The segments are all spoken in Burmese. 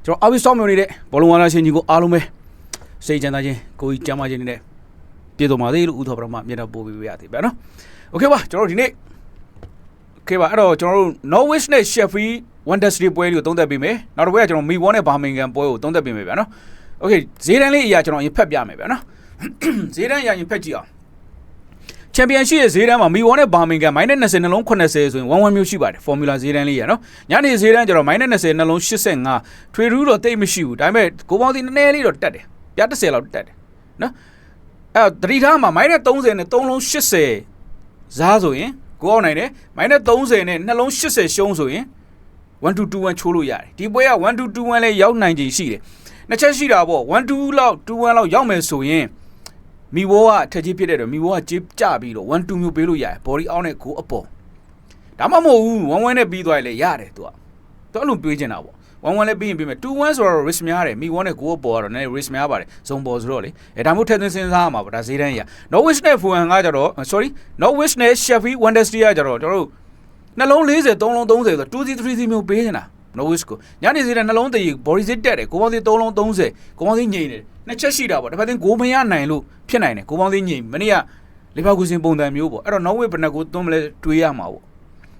ကျွန်တော်အားပေးစောင့်မျှော်နေတဲ့ဘောလုံးဝါလာရှင်ကြီးကိုအားလုံးပဲစိတ်ချမ်းသာခြင်းကိုယ်ကြီးကျမ်းမာခြင်းနဲ့ပြည့်စုံပါစေလို့ဥသောပရမမြတ်တော်ပို့ပေးရသေးဗျာနော်โอเคပါကျွန်တော်ဒီနေ့โอเคပါအဲ့တော့ကျွန်တော်တို့ Norwich နဲ့ Sheffield Wednesday ပွဲကိုသုံးသပ်ပေးမယ်နောက်တစ်ပွဲကကျွန်တော် Millwall နဲ့ Birmingham ပွဲကိုသုံးသပ်ပေးမယ်ဗျာနော်โอเคဈေးတန်းလေးအရာကျွန်တော်ရင်ဖက်ပြမယ်ဗျာနော်ဈေးတန်းအရာရင်ဖက်ကြည့်အောင်ချန်ပီယံရှစ်ရဲ့ဈေးတန်းမှာ Millwall နဲ့ Birmingham -20 နှလုံး80ဆိုရင်1-1မျိုးရှိပါတယ် formula ဈေးတန်းလေးရနော်ညနေဈေးတန်းကျတော့ -20 နှလုံး85ထွေထူးတော့တိတ်မရှိဘူးဒါပေမဲ့ကိုပေါင်းစီနည်းနည်းလေးတော့တက်တယ်ပြ30လောက်တက်တယ်နော်အဲ့တတိထားမှာ -30 နဲ့3လုံး80ဈားဆိုရင်ကိုအောင်နိုင်တယ် -30 နဲ့နှလုံး80ရှုံးဆိုရင်1-2-1ချိုးလို့ရတယ်ဒီပွဲက1-2-1လဲရောက်နိုင်ကြရှိတယ်နှစ်ချက်ရှိတာပေါ့1-2လောက်2-1လောက်ရောက်မယ်ဆိုရင်မီဝေါကထက်ကြီးဖြစ်တဲ့တော့မီဝေါကကြေးကြပြီးတော့1-2မျိုးပေးလို့ရတယ်ဘော်ဒီအောက်နဲ့ကိုအပေါ်ဒါမှမဟုတ်ဘူး1-1နဲ့ပြီးသွားရင်လည်းရတယ်သူအဲ့လိုတွေးချင်တာပေါ့1-1လည်းပြီးရင်ပြီးမယ်2-1ဆိုတော့ risk များတယ်မီဝေါနဲ့ကိုအပေါ်ကတော့နည်း risk များပါတယ်ဇုံပေါ်ဆိုတော့လေဒါမှမဟုတ်ထက်သွင်းစဉ်းစားရမှာပေါ့ဒါဈေးတန်းကြီး Norwich နဲ့ Fulham ကကြတော့ Norwich နဲ့ Sheffield Wednesday ကကြတော့ကျွန်တော်တို့နှလုံး40 3လုံး30ဆိုတော့ 2-3 မျိုးပေးနေတာ Norwich ကိုညနေဈေးတန်းနှလုံးတည် body ဈေးတက်တယ်ကိုပေါင်းစီ3လုံး30ကိုပေါင်းစီငြိမ်တယ်နှစ်ချက်ရှိတာပေါ့တစ်ဖက်သင်းဂိုးမရနိုင်လို့ဖြစ်နိုင်တယ်ကိုပေါင်းသိငြိမ်မနေ့ကလီဗာပူးစင်ပုံစံမျိုးပေါ့အဲ့တော့ Norwich ဘယ်နှကိုသွန်းမလဲတွေးရမှာပေါ့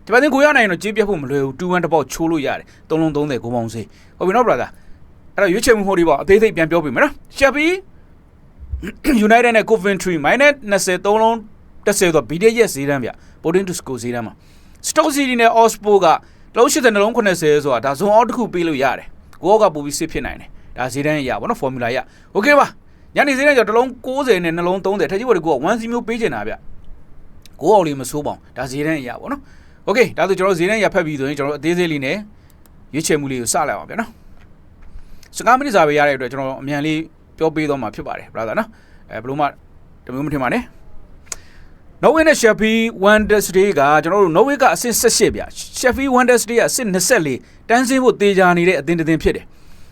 ဒီဖက်သင်းဂိုးရနိုင်ရင်တော့ကြေးပြတ်ဖို့မလွယ်ဘူး2-1တစ်ပေါက်ချိုးလို့ရတယ်3လုံး30ကိုပေါင်းစီဟုတ်ပြီနော် brother အဲ့တော့ရွေးချယ်မှုဟိုဒီပေါ့အသေးစိတ်ပြန်ပြောပြမယ်နော် Sheffield United နဲ့ Coventry -20 3လုံး10ဆိုတော့ BD ရဲ့ဈေးတန်းဗျ Boarding to score ဈေးတန်းမှာ Stoke City နဲ့ Oxford ကလုံး80နှလုံး80ဆိုတာဒါ zone out တစ်ခုပေးလို့ရတယ်ကိုကပိုပြီးစစ်ဖြစ်နိုင်တယ်ဒါဈေးတန်းရပါတော့ formula ရ okay ပါညနေဈေးတန်းကျတော့တစ်လုံး90နဲ့နှလုံး30ထက်ကြီးဘော်ဒီကိုက1 မျိုးပေးချင်တာဗျကိုအောင်လေးမစိုးပါဘူးဒါဈေးတန်းရပါနော် okay ဒါဆိုကျွန်တော်ဈေးတန်းရဖက်ပြီးဆိုရင်ကျွန်တော်အသေးစိတ်လေးနဲ့ရွေးချယ်မှုလေးကိုစလိုက်အောင်ဗျာနော်15မိနစ်စာပဲရတဲ့အတွက်ကျွန်တော်အမြန်လေးပြောပေးတော့မှာဖြစ်ပါတယ် brother နော်ဘယ်လိုမှတမျိုးမထင်ပါနဲ့ Norwich နဲ့ Sheffield Wednesday ကကျွန်တော်တို့ Norwich ကအဆင့်18ဗျ Sheffield Wednesday ကအဆင့်24တန်းစင်းဖို့တေချာနေတဲ့အသင်းတစ်သင်းဖြစ်တယ်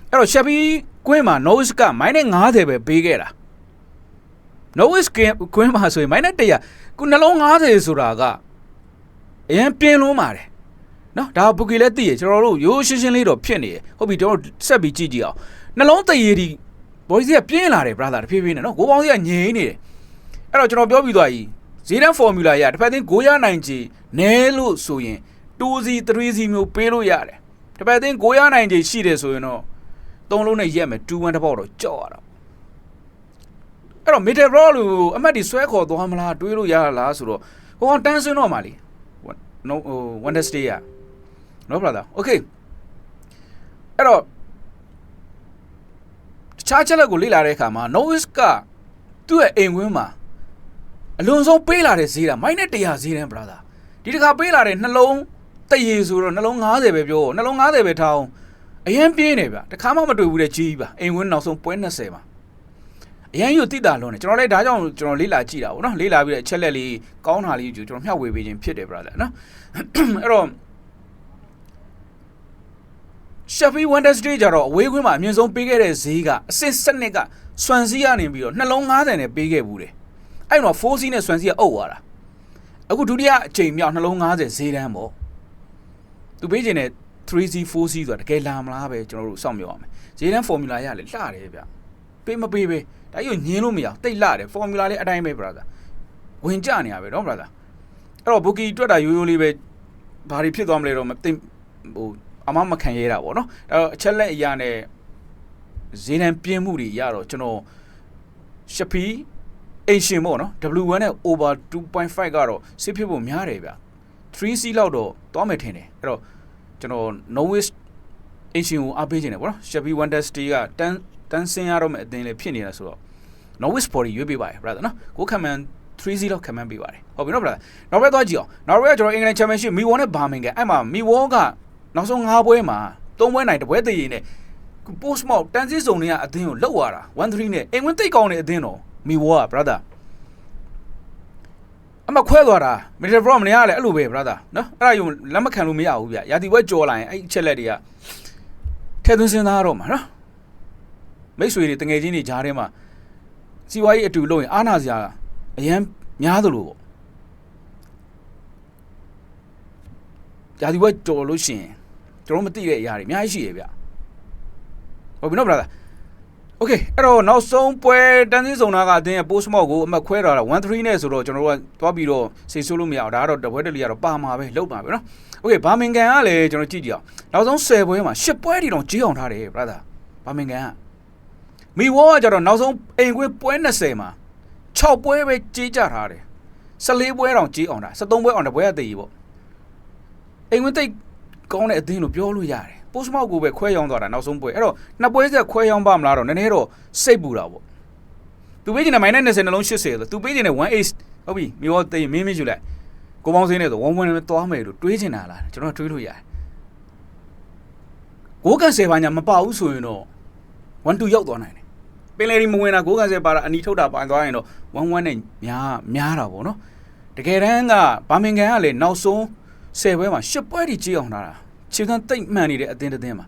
အဲ့တော့ Sheffield ကွင်းမှာ Norwich က -50 ပဲပေးခဲ့တာ Norwich ကွင်းမှာဆိုရင် -100 ခုနှလုံး50ဆိုတာကအရင်ပြင်းလုံးပါတယ်နော်ဒါဘူကီလည်းသိရကျွန်တော်တို့ရိုးရှင်းရှင်းလေးတော့ဖြစ်နေတယ်ဟုတ်ပြီကျွန်တော်ဆက်ပြီးကြည့်အောင်နှလုံးတရေဒီဘော်ဒီစီကပြင်းလာတယ် brother တဖြည်းဖြည်းနဲ့နော်ကိုပေါင်းစီကငြိမ်နေတယ်အဲ့တော့ကျွန်တော်ပြောပြီးသွားပြီဈေးတန်း formula ရတစ်ဖက်သင်းကိုရနိုင်ချေနဲလို့ဆိုရင် 2C 3C မျိုးပေးလို့ရတယ်တစ်ဖက်သင်းကိုရနိုင်ချေရှိတယ်ဆိုရင်တော့3လုံးနဲ့ရက်မယ်2-1တစ်ပေါက်တော့ကြောက်ရတာအဲ့တော့ middle row လို့အမှတ်ဒီဆွဲခေါ်သွားမလားတွေးလို့ရလားဆိုတော့ဟိုကောင်တန်းစင်းတော့မှာလी no Wednesday ရ no brother okay အဲ့တော့ချားချက်လက်ကိုလေ့လာတဲ့အခါမှာ Norwich ကသူ့ရဲ့အိမ်ကွင်းမှာအလွန်ဆုံးပေးလာတဲ့ဈေးတာ-100ဈေးတန်း brother ဒီတစ်ခါပေးလာတဲ့နှလုံးတရေဆိုတော့နှလုံး50ပဲပြောနှလုံး50ပဲထားအောင်အရင်ပြင်းနေဗျတခါမှမတွေ့ဘူးတဲ့ကြီးပါအိမ်ဝင်နောက်ဆုံးပွဲ20မှာအရင်ယူတိတာလုံးတယ်ကျွန်တော်လည်းဒါကြောင့်ကျွန်တော်လေးလာကြည့်တာပေါ့နော်လေးလာပြီးတဲ့အချက်လက်လေးကောင်းတာလေးကျွန်တော်မျှဝေပေးခြင်းဖြစ်တယ် brother နော်အဲ့တော့ Sheffield Wednesday ကြတော့အဝေးကွင်းမှာအမြင့်ဆုံးပေးခဲ့တဲ့ဈေးကအဆင့်7ကစွမ်စီးကနေပြီးတော့နှလုံး50နဲ့ပေးခဲ့ဘူးတယ်အဲ့တော့ 4C နဲ့စွမ်စီးကအုပ်သွားတာအခုဒုတိယအချိန်မြောက်နှလုံး50ဈေးတန်းပေါ့သူပေးခြင်းနဲ့ 3C 4C ဆိုတာတကယ်လာမလားပဲကျွန်တော်တို့စောင့်မျှော်ရမယ်ဈေးတန်း formula ရလေလှတယ်ဗျပေးမပေးပဲဒါကြီးကိုညင်းလို့မရအောင်တိတ်လှတယ် formula လေးအတိုင်းပဲ brother ဝင်ကြနေရပဲနော် brother အဲ့တော့ bookie တွက်တာရိုးရိုးလေးပဲဘာတွေဖြစ်သွားမလဲတော့မသိဟိုအမမခံရတာပေါ့နော်အဲ့တော့အချက်လက်အရာနဲ့ဈေးတန်းပြင်းမှုတွေရတော့ကျွန်တော် Sheffield အိမ်ရှင်ပေါ့နော် W1 နဲ့ over 2.5 ကတော့စစ်ဖြစ်ဖို့များတယ်ဗျ 3C လောက်တော့သွားမယ်ထင်တယ်အဲ့တော့ကျွန်တော် Norwich အိမ်ရှင်ကိုအားပေးခြင်းတယ်ပေါ့နော် Sheffield Wednesday ကတန်းစင်းရတော့မယ်အသင်းလေးဖြစ်နေတာဆိုတော့ Norwich body ရွေးပေးပါတယ် brother နော်ကိုခံမှန် 3C လောက်ခံမှန်းပေးပါတယ်ဟုတ်ပြီနော် brother နောက်ပဲသွားကြည့်အောင်နောက်ပဲကျွန်တော် England Championship Millwall နဲ့ Birmingham အဲ့မှာ Millwall ကနောက်ဆုံး5ပွဲမှာ3ပွဲနိုင်တပွဲတည်ရင်နဲ့ post mount တန်းစစ်စုံတွေကအသင်းကိုလောက်ရတာ 1-3 နဲ့အိမ်ဝင်တိတ်ကောင်းတဲ့အသင်းတော့ Millwall က brother အမခွဲသွားတာ middle row မနေရလေအဲ့လိုပဲ brother နော်အဲ့ဒါယူလက်မခံလို့မရဘူးဗျရာတီပွဲကြော်လာရင်အဲ့အချက်လက်တွေကထဲသွင်းစဉ်းစားတော့မှာနော်မိတ်ဆွေတွေတငယ်ချင်းတွေကြားထဲမှာစီဝါကြီးအတူလို့ရင်အာနာစရာအရန်များသလိုပေါ့ရာတီပွဲကြော်လို့ရှိရင်ကျွန်တော်မသိတဲ့အရာတွေအများကြီးရှိရဗျ ဟုတ်ပြီနော် brother okay အဲ့တော့နောက်ဆုံးပွဲတန်းစင်းစုံနာကအတင်းရဲ့ post mode ကိုအမှတ်ခွဲတာ1-3နဲ့ဆိုတော့ကျွန်တော်တို့ကသွားပြီးတော့စိတ်ဆိုးလို့မရအောင်ဒါကတော့တပွဲတလီကတော့ပါမှာပဲလောက်ပါပဲနော် okay ဘာမင်ကန်ကလည်းကျွန်တော်ကြည့်ကြည့်အောင်နောက်ဆုံး10ပွဲမှာ10ပွဲတီတော့ကြေးအောင်ထားတယ် brother ဘာမင်ကန်ကမီဝေါကကျတော့နောက်ဆုံးအိမ်ကွင်းပွဲ20မှာ6ပွဲပဲကြေးကြထားတယ်14ပွဲတောင်ကြေးအောင်တာ13ပွဲအောင်တပွဲအသေးကြီးပေါ့အိမ်ကွင်းတိတ်ကောင်းတဲ့အသင်းလို့ပြောလို့ရတယ်ပို့စမောက်ကိုပဲခွဲရောင်းသွားတာနောက်ဆုံးပွဲအဲ့တော့နှစ်ပွဲဆက်ခွဲရောင်းပါမလားတော့နည်းနည်းတော့စိတ်ပူတာပေါ့သူပေးချင်တဲ့မိုင်းနဲ့20နှလုံး80ဆိုသူပေးချင်တဲ့1 ace ဟုတ်ပြီမျိုးသိမင်းမင်းယူလိုက်ကိုပေါင်းစင်းနဲ့ဆို1-1နဲ့သွားမယ်လို့တွေးချင်တာလားကျွန်တော်တွေးလို့ရတယ်ကိုကန်10ပါညာမပါဘူးဆိုရင်တော့1-2ရောက်သွားနိုင်တယ်ပင်လေဒီမဝင်တာကိုကန်10ပါတာအနီထုတ်တာပန်သွားရင်တော့1-1နဲ့များတာပေါ့နော်တကယ်တမ်းကဘာမင်ကန်ကလည်းနောက်ဆုံး10ပွဲမှာ10ပွဲထိကြေးအောင်ထားတာခြေခံတိတ်မှန်နေတဲ့အသင်းတစ်သင်းမှာ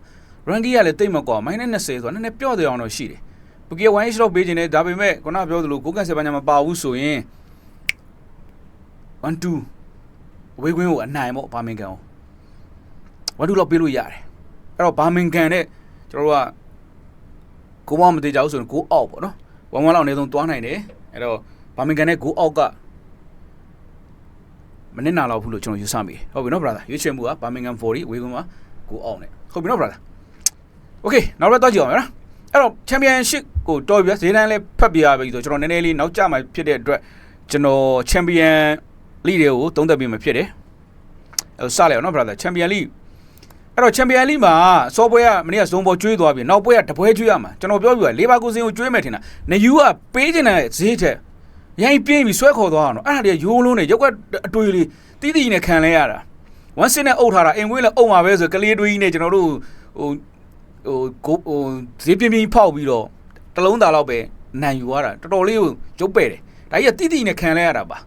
ranking ကလည်းတိတ်မကွာ -20 ဆိုတော့နည်းနည်းပြော့တယ်အောင်တော့ရှိတယ်ပူကီဝိုင်းရှော့ပေးခြင်းနဲ့ဒါပေမဲ့ခုနပြောသလိုကိုကန်10ပါညာမပါဘူးဆိုရင်1-2ဝေးကွင်းကိုအနိုင်ပေါ့ဘာမင်ကန်ကို1-2လောက်ပေးလို့ရတယ်အဲ့တော့ဘာမင်ကန်နဲ့ကျွန်တော်တို့ကကိုမောင်မသေးကြဘူးဆိုရင်ကိုအောက်ပေါ့နော်1-1လောက်အနည်းဆုံးသွားနိုင်တယ်အဲ့တော့ဘာမင်ကန်နဲ့ကိုအောက်ကမနစ်နာလောက်ဘူးလို့ကျွန်တော်ယူဆမိတယ်ဟုတ်ပြီနော် brother ရွေးချယ်မှုကဘာမင်ကန်40ဝေးကွင်းမှာကိုအောက်နဲ့ဟုတ်ပြီနော် brother okay နောက်တော့ကြည့်အောင်နော်အဲ့တော့ championship ကိုတော်ပြီဈေးတန်းလေးဖတ်ပြရပြီဆိုကျွန်တော်နည်းနည်းလေးနောက်ကျမှဖြစ်တဲ့အတွက်ကျွန်တော် champion league တွေကိုသုံးသပ်ပြီးမှဖြစ်တယ်အဲ့စလိုက်အောင်နော် brother champion league အဲ့တော့ champion league မှာစောပွဲကမနေ့ကဇုံပေါ်ကျွေးသွားပြီနောက်ပွဲကတပွဲကျွေးရမှာကျွန်တော်ပြောပြပါလေဘာကူစင်ကိုကျွေးမယ်ထင်တာနယူးကပေးချင်တဲ့ဈေးထက်ရိုင်းပြင်းပြီးဆွဲခေါ်သွားအောင်နော်အဲ့ဒါတွေရိုးလုံးနဲ့ရုပ်ကအတွေ့လေးတီးတီးနဲ့ခံလဲရတာဝမ်းစင်းနဲ့အုပ်ထားတာအိမ်ဝင်းလည်းအုပ်မှာပဲဆိုကလေးတွေးကြီးနဲ့ကျွန်တော်တို့ဟိုဈေးပြင်းပြင်းဖောက်ပြီးတော့တလုံးသားလောက်ပဲနိုင်ယူသွားတာတော်တော်လေးကိုရုပ်ပဲ့တယ်ဒါကြီးကတီးတီးနဲ့ခံလဲရတာပါ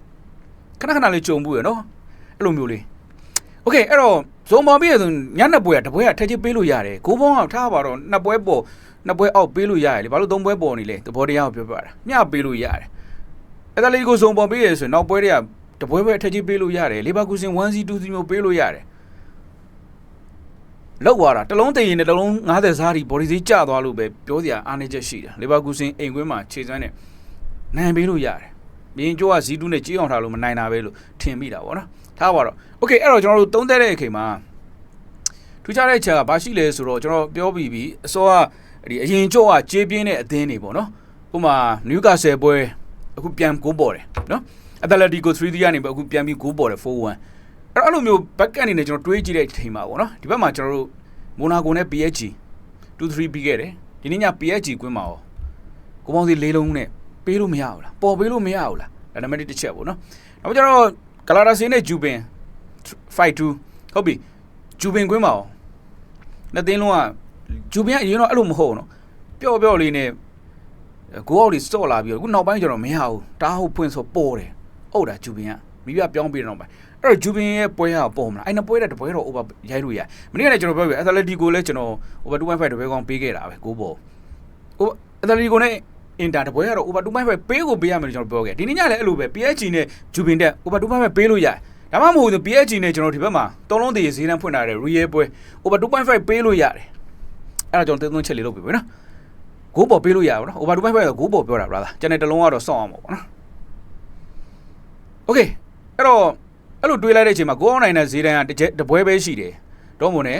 ခဏခဏလေးကြုံဘူးရနော်အဲ့လိုမျိုးလေးโอเคအဲ့တော့ဇုံပေါ်ပြီးရဆိုညနေပွဲကတပွဲကထက်ချစ်ပေးလို့ရတယ်ကိုပေါင်းကထားပါတော့နှစ်ပွဲပေါ်နှစ်ပွဲအောက်ပေးလို့ရတယ်လေဘာလို့သုံးပွဲပေါ်နေလဲသဘောတရားကိုပြောပြတာမျှပေးလို့ရတယ်အဲ့ဒါလေးကိုဇုံပေါ်ပေးရဆိုနောက်ပွဲတွေကတပွဲပဲထက်ချစ်ပေးလို့ရတယ်လေဘာကူစင် 1C 2C မျိုးပေးလို့ရတယ်လောက်သွားတာတလုံးတည်ရင်တလုံး90စားတီဘော်ဒီစီကျသွားလို့ပဲပြောစရာအားနေချက်ရှိတယ်လေဘာကူစင်အိမ်ကွင်းမှာခြေစမ်းနဲ့နိုင်ပေးလို့ရတယ်မြင်းကျိုးက Z2 နဲ့ကြီးအောင်ထားလို့မနိုင်တာပဲလို့ထင်မိတာပေါ့နော်ထားပါတော့โอเคအဲ့တော့ကျွန်တော်တို့သုံးသပ်တဲ့အချိန်မှာထူးခြားတဲ့ချက်ကဘာရှိလဲဆိုတော့ကျွန်တော်ပြောပြီးပြီအစောကဒီအရင်ကျိုးကကြေးပြင်းတဲ့အသင်းတွေပေါ့နော်ဥပမာနယူကာဆယ်ပွဲအခုပြန်ဂိုးပေါ်တယ်နော်အက်တလက်တီကို 3-3 ကနေပဲအခုပြန်ပြီးဂိုးပေါ်တယ် 4-1အဲ့လိုမျိုး back end အနေနဲ့ကျွန်တော်တွေးကြည့်တဲ့အချိန်မှာပေါ့နော်ဒီဘက်မှာကျွန်တော်တို့မိုနာကိုနဲ့ PSG 2-3 ပြီးခဲ့တယ်ဒီနေ့ည PSG ကွင်းမှာရောကိုပေါင်းစီ၄လုံးနဲ့ပေးလို့မရဘူးလားပေါ်ပေးလို့မရဘူးလားဒါနံပါတ်1တစ်ချက်ပေါ့နော်နောက်ကျတော့ကလာရာစီနဲ့ဂျူပင် 5-2 ဟုတ်ပြီဂျူပင်ကွင်းမှာရောနှစ်သင်းလုံးကဂျူပင်ကအရင်တော့အဲ့လိုမဟုတ်နော်ပျော့ပျော့လေးနဲ့ဂိုးအောက်လေးစော့လာပြီးတော့အခုနောက်ပိုင်းကျတော့မရဘူးတားဟုတ်ဖွင့်ဆိုပေါ်တယ်ဟုတ်တာဂျူပင်ကမိပြပြောင်းပြီးတော့အဲ့တော့ဂျူပင်ရဲ့ပွဲကပေါ်မလားအဲ့နှစ်ပွဲတဲ့တပွဲတော့ over ရိုက်လို့ရမနေ့ကလည်းကျွန်တော်ပြောပြအက်တလက်တီကိုလည်းကျွန်တော် over 2.5 တပွဲကောင်းပေးခဲ့တာပဲကိုပေါ်အက်တလက်တီကိုနဲ့အင်တာတပွဲကတော့ over 2.5 ပေးကိုပေးရမယ်လို့ကျွန်တော်ပြောခဲ့ဒီနေ့ညလည်းအဲ့လိုပဲ PSG နဲ့ဂျူပင်တက် over 2.5 ပေးလို့ရတယ်ဒါမှမဟုတ်ဘူး PSG နဲ့ကျွန်တော်ဒီဘက်မှာသုံးလုံးတည်ဈေးတန်းဖွင့်လာတဲ့ real ပွဲ over 2.5 ပေးလို့ရတယ်အဲ့ဒါကျွန်တော်သုံးချက်လေးလုပ်ပြီပဲနော်ဂိုးပေါ်ပေးလို့ရပါတော့ over 2.5 ဆိုဂိုးပေါ်ပြောတာဗလားကျွန်တော်တလုံးကတော့စောင့်အောင်ပေါ့နော် okay အဲ့တော့အဲ့လိုတွေးလိုက်တဲ့အချိန်မှာကိုအောင်နိုင်တဲ့ဈေးတန်းကတပွဲပဲရှိတယ်ဒေါမွန်နဲ့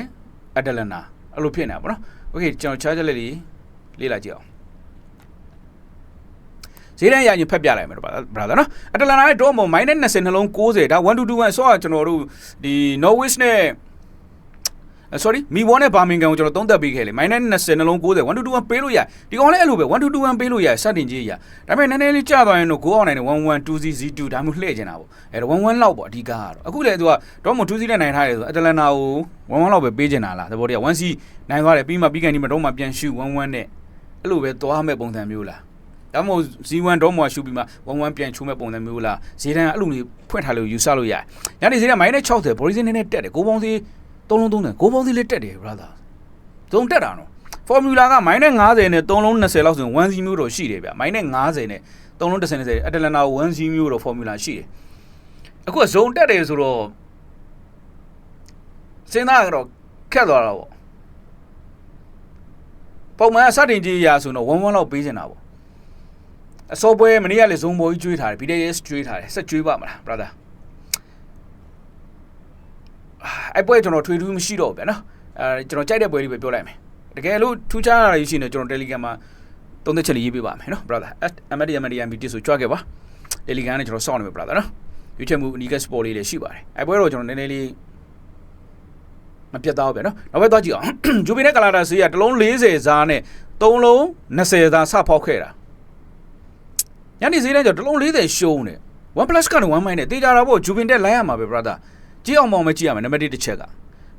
အတလန်နာအဲ့လိုဖြစ်နေတာပေါ့နော် okay ကျွန်တော် charge လေးလေးလာကြည့်အောင်ဈေးတန်းရရင်ဖက်ပြလိုက်မယ်တော့ brother နော်အတလန်နာရဲ့ဒေါမွန် -20 နှလုံး90ဒါ 1-2-1 ဆော့ကကျွန်တော်တို့ဒီ Norwich နဲ့sorry မီဝေါနဲ့ဘာမင်ကန်ကိုကျွန်တော်သုံးသပ်ပေးခဲ့လေ -20 နှလုံး90 1-2-1 ပေးလို့ရဒီကောင်လည်းအဲ့လိုပဲ 1-2-1 ပေးလို့ရစတင်ကြီးရဒါပေမဲ့နည်းနည်းလေးကြာသွားရင်တော့ကိုအောင်နိုင်တယ် 1-1 2C Z2 ဒါမျိုးလှည့်ကျင်တာပေါ့အဲ့တော့ 1-1 လောက်ပေါ့အဓိကကတော့အခုလည်းသူကဒေါမွန် 2C နဲ့နိုင်ထားတယ်ဆိုအတလန်နာကို 1-1 လောက်ပဲပေးကျင်တာလားသဘောတရား 1C နိုင်သွားတယ်ပြီးမှကန်ဒီမှာတော့မှပြန်ရှူ 1-1 နဲ့အဲ့လိုပဲသွားမဲ့ပုံစံမျိုးလားဒါမှမဟုတ် Z1 တော့မှရှူပြီးမှ 1-1 ပြန်ချိုးမဲ့ပုံစံမျိုးလားဈေးတန်းအဲ့လိုလေးဖွင့်ထားလို့ယူဆလို့ရတယ်ညနေဈေးတန်း -60 ဘော်ဒီစင်းနည်းနည်းတက်တယ်ကိုပေါင်းစီ3လုံး30ကိုပေါင်းစီလေးတက်တယ် brother သုံးတက်တာနော် formula က -50 နဲ့3လုံး20လောက်ဆိုရင် 1C မျိုးတော့ရှိတယ်ဗျ -50 နဲ့3လုံး10အတလန်နာ 1C မျိုးတော့ formula ရှိတယ်အခုကဇုံတက်တယ်ဆိုတော့စဉ်းစားကြတော့ခက်သွားတာပေါ့ ပုံမှန်စတင်ကြီးရာဆိုတော့1-1လောက်ပေးနေတာပေါ့အစောပွဲမနေ့ကလည်းဇုံပေါ်ကြီးကျွေးထားတယ် BDS ကျွေးထားတယ်ဆက်ကျွေးပါမလား brother အဲ့ပွဲကျွန်တော်ထွေထူးမရှိတော့ဘူးဗျာနော်ကျွန်တော်ကြိုက်တဲ့ပွဲလေးပဲပြောလိုက်မယ်တကယ်လို့ထူးခြားတာရှိနေကျွန်တော် Telegram မှာသုံးသက်ချက်လေးရေးပေးပါမယ်နော် brother MDMB ဆိုကြွခဲ့ပါ Telegram နဲ့ကျွန်တော်စောင့်နေမယ် brother နော်ရွေးချယ်မှု Unique Sport လေးတွေရှိပါတယ်အဲ့ပွဲတော့ကျွန်တော်နည်းနည်းလေးမပြတ်သားဘူးဗျာနော်နောက်ပဲသွားကြည့်အောင်ဂျူဘီနဲ့ကလာတာစီးကတစ်လုံး40စားနဲ့3လုံး20စားစဖောက်ခဲ့တာညနေဈေးတိုင်းကျတစ်လုံး40ရှုံးတယ်1+ ကနေ1 နဲ့တေးကြတာပေါ့ဂျူဘင်တက်လိုက်ရမှာပဲ brother ကြည့်အောင်မောင်မကြည့်ရမယ်နံပါတ်1တစ်ချက်က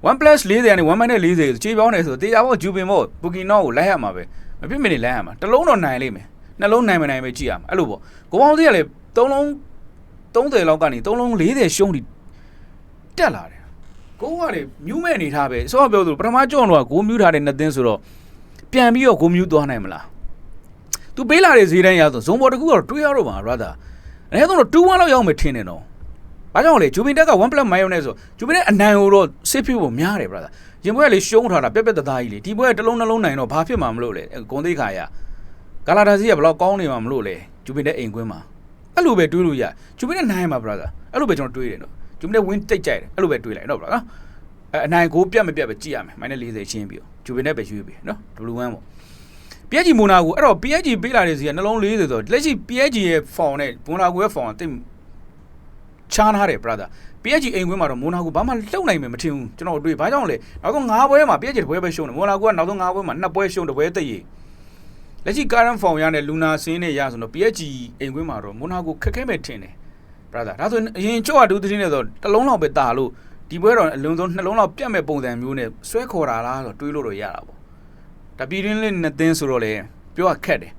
1+ 40ကနေ1 နဲ့40ခြေပေါင်းနေဆိုတေးကြပေါ့ဂျူဘင်ပေါ့ဘူကီနောကိုလိုက်ရမှာပဲမဖြစ်မနေလိုက်ရမှာတစ်လုံးတော့နိုင်လိမ့်မယ်နှလုံးနိုင်မနိုင်ပဲကြည့်ရမှာအဲ့လိုပေါ့ကိုပေါင်းသေးကလည်း3လုံး30လောက်ကနေ3လုံး40ရှုံးပြီးတက်လာတယ်ကိုကလေမြူးမဲ့နေထားပဲစောပြောသူပထမကြော့တော့ကိုမြူးထားတဲ့နှစ်သင်းဆိုတော့ပြန်ပြီးတော့ကိုမြူးသွားနိုင်မလားသူပေးလာတဲ့ဈေးတန်းရဆိုဇုံပေါ်တစ်ခုတော့တွေးရတော့ပါ brother အဲဒါတော့2-1လောက်ရောက်မယ်ထင်တယ်နော်ဘာကြောင့်လဲဂျူဘင်တက်က1+ မိုင်ယုံနဲ့ဆိုဂျူဘင်တက်အနိုင်ကိုတော့စစ်ဖြစ်ဖို့များတယ် brother ရင်ပွဲကလေရှုံးထားတာပြက်သားကြီးလေဒီပွဲကတစ်လုံးနှလုံးနိုင်တော့ဘာဖြစ်မှာမလို့လဲဂုံသိခါရဂလာတာစီကဘယ်လောက်ကောင်းနေမှာမလို့လဲဂျူဘင်တက်အိမ်ကွင်းမှာအဲ့လိုပဲတွေးလို့ရဂျူဘင်တက်နိုင်မှာ brother အဲ့လိုပဲကျွန်တော်တွေးတယ်နော်ဂျူဘင်တက်ဝင်းတိတ်ကြိုက်တယ်အဲ့လိုပဲတွေးလိုက်နော် brother အနိုင်ကိုပြတ်မပြတ်ပဲကြည့်ရမယ် -40 ချင်းပြီးဂျူဘင်တက်ပဲရွေးပြီနော် W1 ပေါ့PSG မိုနာကိုအဲ့တော့ PSG ပေးလာတဲ့စီကနှလုံး40ဆိုတော့လက်ရှိ PSG ရဲ့ form နဲ့မိုနာကိုရဲ့ form တိတ်ချားထားတယ် brother PSG အိမ်ကွင်းမှာတော့မိုနာကိုဘာမှလှုပ်နိုင်မယ်မထင်ဘူးကျွန်တော်တွေ့ဘာကြောင့်လဲနောက်ဆုံး9ပွဲမှာ PSG တပွဲပဲရှုံးတယ်မိုနာကိုကနောက်ဆုံး9ပွဲမှာ2ပွဲရှုံးတပွဲသိရလက်ရှိ current form ရတဲ့လူနာစင်းနဲ့ရဆိုတော့ PSG အိမ်ကွင်းမှာတော့မိုနာကိုခက်ခဲမဲ့ထင်တယ် brother ဒါဆိုအရင်ကြော့အတူတင်းနေဆိုတစ်လုံးလောက်ပဲတာလို့ဒီပွဲတော့အလုံးစုံနှလုံးလောက်ပြတ်မဲ့ပုံစံမျိုးနဲ့ဆွဲခေါ်တာလားဆိုတွေးလို့တော့ရတာပေါ့တပီရင်းလေးနှစ်သင်းဆိုတော့လေပြောရခက်တယ်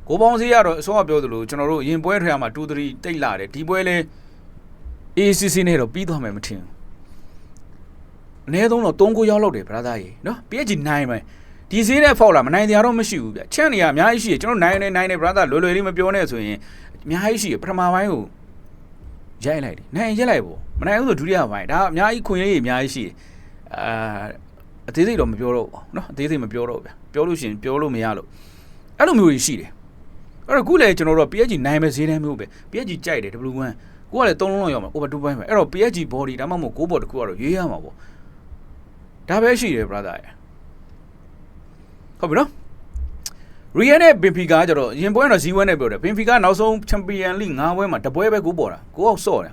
ကိုပေါင်းစီကတော့အစောကပြောသလိုကျွန်တော်တို့ရင်ပွဲထွေရမှာ2-3တိတ်လာတယ်ဒီပွဲလဲ ACC နဲ့တော့ပြီးသွားမယ်မထင်ဘူးအနည်းဆုံးတော့3-9ရောက်လောက်တယ် brother ရေနော် PSG နိုင်မယ်ဒီဈေးနဲ့ဖောက်လာမနိုင်တရားတော့မရှိဘူးဗျချန့်နေရအများကြီးရှိတယ်ကျွန်တော်နိုင်နေ brother လွယ်လေးမပြောနဲ့ဆိုရင်အများကြီးရှိတယ်ပထမပိုင်းကိုရိုက်လိုက်တယ်နိုင်ရက်လိုက်ပေါ့မနိုင်ဘူးဆိုဒုတိယပိုင်းဒါအများကြီးခွင့်လေးအများကြီးရှိတယ်အသေးစိတ်တော့မပြောတော့ဘူးเนาะအသေးစိတ်မပြောတော့ဗျပြောလို့ရှိရင်ပြောလို့မရလို့အဲ့လိုမျိုးကြီးရှိတယ်အဲ့တော့ခုလေကျွန်တော်တို့ PSG နိုင်မဲ့ဈေးတန်းမျိုးပဲ PSG ကြိုက်တယ် W1 ကိုကလည်း3လုံးလောက်ရောက်မှာ over 2 ပိုင်းပဲအဲ့တော့ PSG body ဒါမှမဟုတ်9ဘော်တစ်ခုကတော့ရွေးရမှာပေါ့ဒါပဲရှိတယ် brother ဟုတ်ပြီနော် Real နဲ့ Benfica ကျတော့ရင်ပွဲတော့ Z1 နဲ့ပြောတယ် Benfica နောက်ဆုံး Champions League 9ပွဲမှာတပွဲပဲ9ပေါ်တာ9အောက်ဆော့တယ်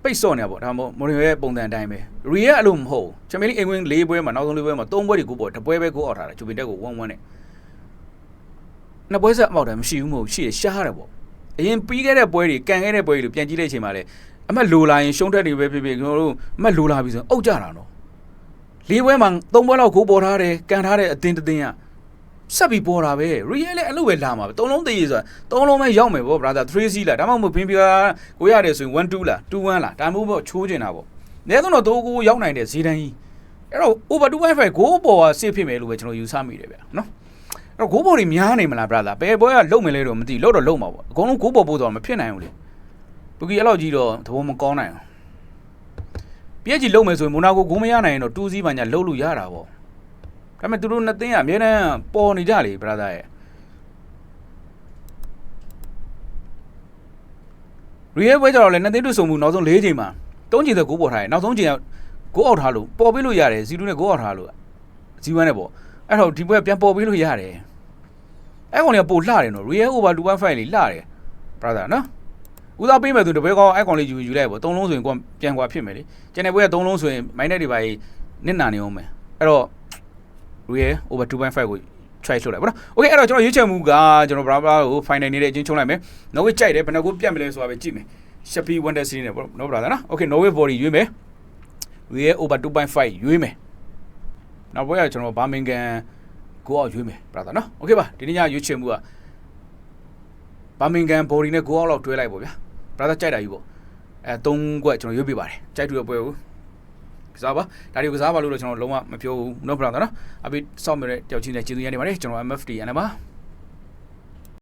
ပိတ်ဆော့နေတာပေါ့ဒါမှမဟုတ်မော်ရီယိုရဲ့ပုံစံအတိုင်းပဲ Real အဲ့လိုမဟုတ် Champions League အိမ်ဝင်4ပွဲမှာနောက်ဆုံး4ပွဲမှာ3ပွဲတွေ9ပေါ်တပွဲပဲ9အောက်ထားတာဂျူဘင်တက်ကို1-1နဲ့နှစ်ပွဲဆက်အောက်တယ်မရှိဘူးမဟုတ်ရှိတယ်ရှားတယ်ပေါ့အရင်ပြီးခဲ့တဲ့ပွဲတွေကန်ခဲ့တဲ့ပွဲတွေပြန်ကြည့်လိုက်ချိန်မှာလေအမက်လိုလာရင်ရှုံးထက်တွေပဲဖြစ်ဖြစ်ကျွန်တော်တို့အမက်လိုလာပြီဆိုအုပ်ကြတာနော်4ပွဲမှာ3ပွဲလောက်9ပေါ်ထားတယ်ကန်ထားတဲ့အတင်းတင်းကဆက်ပြီးပေါ်တာပဲ Real လည်းအဲ့လိုပဲလာမှာပဲ3လုံးသေးရဆိုတာ3လုံးပဲရောက်မယ်ပေါ့ brother 3C လားဒါမှမဟုတ် Benfica ကိုရတယ်ဆိုရင်1-2လား2-1လားဒါမျိုးပေါ့ချိုးကျင်တာပေါ့အနည်းဆုံးတော့3-9ရောက်နိုင်တဲ့ဈေးတန်းကြီးအဲ့တော့ over 2.5 goal ပေါ်ကစစ်ဖြစ်မယ်လို့ပဲကျွန်တော်ယူဆမိတယ်ဗျာနော်အဲ့တော့ goal ပေါ်တွေများနေမလား brother ဘယ်ပွဲကလုံမယ်လဲတော့မသိလို့တော့လုံမှာပေါ့အကုန်လုံး goal ပေါ်ပို့တော့မဖြစ်နိုင်ဘူးလေဘူကီအဲ့လောက်ကြီးတော့သဘောမကောင်းနိုင်အောင် PSG လုံမယ်ဆိုရင်မိုနာကို goal မရနိုင်ရင်တော့2C ပါညာလုံလို့ရတာပေါ့ဒါပေမဲ့သူတို့နှစ်သင်းကအများနဲ့ပေါ်နေကြလေ brother ရဲ့ Real ပွဲကြတော့လေနှစ်သင်းတွေ့ဆုံမှုနောက်ဆုံး4ချိန်မှာ3ချိန်သက်9ပေါ်ထားတယ်နောက်ဆုံးချိန်က9အောက်ထားလို့ပေါ်ပေးလို့ရတယ်0နဲ့9အောက်ထားလို့0နဲ့ပေါ့အဲ့တော့ဒီပွဲပြန်ပေါ်ပေးလို့ရတယ်အဲ့ကောင်တွေကပို့လှတယ်နော် Real over 2.5 လေးလှတယ် brother နော်ဦးသားပေးမယ်သူတပွဲကောင်းအဲ့ကောင်လေးယူလိုက်ပေါ့3လုံးဆိုရင်ကိုပြန်ကွာဖြစ်မယ်လေကျန်တဲ့ပွဲက3လုံးဆိုရင် minus တွေပါနစ်နာနေအောင်မယ်အဲ့တော့Real over 2.5 ကို try လုပ်လိုက်ပါနော် okay အဲ့တော့ကျွန်တော်ရွေးချယ်မှုကကျွန်တော် brother ကို final နေတဲ့အချင်းချုံလိုက်မယ် Norway ကြိုက်တယ်ဘယ်နှကိုပြတ်မလဲဆိုတာပဲကြည့်မယ် Sheffield Wednesday series နဲ့ပေါ့နော် brother နော် okay Norway body ရွေးမယ် Real over 2.5 ရွေးမယ်နောက်ပွဲကကျွန်တော် Birmingham ကိုအောက်ရွေးမယ် brother နော် okay ပါဒီနေ့ညရွေးချယ်မှုက Birmingham body နဲ့ကိုအောက်လောက်တွဲလိုက်ပေါ့ဗျာ brother ကြိုက်တာကြီးပေါ့3ကွက်ကျွန်တော်ရွေးပြပါတယ်ကြိုက်တူတဲ့ပွဲကိုကစားပါဒါတွေကစားပါလို့တော့ကျွန်တော်လုံးဝမပြောဘူး no brother နော်အပိစောင့်မြဲတဲ့တယောက်ချင်းနဲ့ကျေးဇူးရနေပါတယ်ကျွန်တော် MFD အနေပါ